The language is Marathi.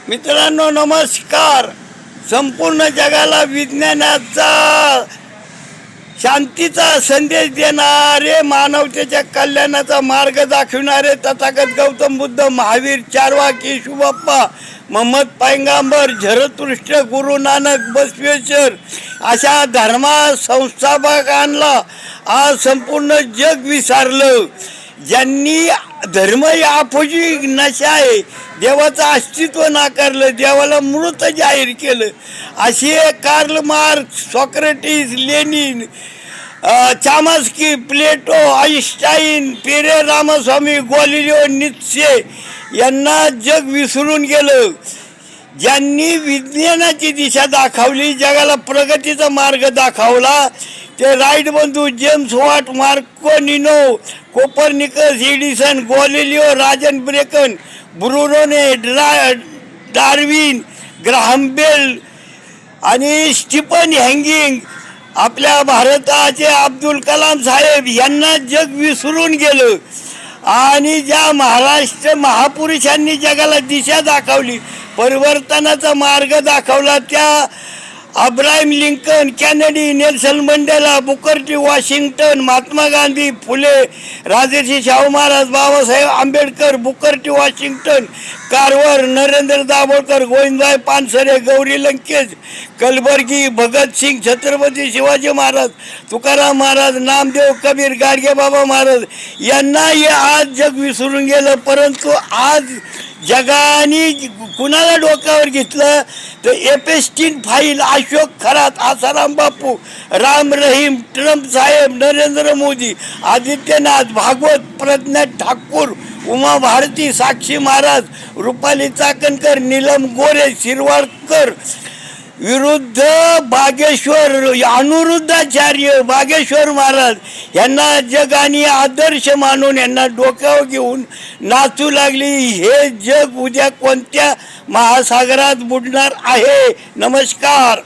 मित्रांनो नमस्कार. संपूर्ण जगाला विज्ञानाचा शांतीचा संदेश देणारे, मानवतेच्या कल्याणाचा मार्ग दाखविणारे तथागत गौतम बुद्ध, महावीर, चारवाक, येशू बाप्पा, मोहम्मद पैगंबर, झरतुष्ट्र, गुरु नानक, बसवेश्वर अशा धर्मा संस्थापकांना आज संपूर्ण जग विसरलं. ज्यांनी धर्म यापोजी नशा आहे, देवाचं अस्तित्व नाकारलं, देवाला मृत जाहीर केलं, असे कार्ल मार्क्स, सॉक्रेटिस, लेनिन, चामस्की, प्लेटो, आईन्स्टाईन, पेरे रामस्वामी, गॅलिलिओ, नीत्शे यांना जग विसरून गेलं. ज्यांनी विज्ञानाची दिशा दाखवली, जगाला प्रगतीचा मार्ग दाखवला, ते राईट बंधू, जेम्स वॉट, मार्कोनिनो, कोपर्निकस, एडिसन, गॅलिलिओ, राजन ब्रेकन, ब्रुनोने, डार्विन, ग्राहम बेल आणि स्टीफन हॉकिंग, आपल्या भारताचे अब्दुल कलाम साहेब यांना जग विसरून गेलं. आणि ज्या महाराष्ट्र महापुरुषांनी जगाला दिशा दाखवली, परिवर्तनाचा मार्ग दाखवला, त्या Abraham Lincoln, Kennedy, Nelson Mandela, Booker T Washington, Mahatma Gandhi, Phule, Rajarshi Shahu Maharaj, Babasaheb Ambedkar, Booker T Washington, Carver, Narendra Dabholkar, Govindbhai Pansare, Gauri Lankesh, Kalburgi, Bhagat Singh, Chhatrapati Shivaji Maharaj, Tukaram Maharaj, Namdev, Kabir, Gadge Baba Maharaj यांना हे आज जग विसरून गेलं. परंतु आज जगाने कुणाला डोक्यावर घेतलं तर एपेस्टीन फाईल, अशोक खरात, आसाराम बापू, राम रहीम, ट्रम्प साहेब, नरेंद्र मोदी, आदित्यनाथ, भागवत, प्रज्ञा ठाकूर, उमा भारती, साक्षी महाराज, रुपाली चाकणकर, नीलम गोरे, शिरवाडकर विरुद्ध बागेश्वर, अनिरुद्धाचार्य, बागेश्वर महाराज यांना जगाने आदर्श मानून यांना डोक्यावर घेऊन नाचू लागली. हे जग उद्या कोणत्या महासागरात बुडणार आहे. नमस्कार.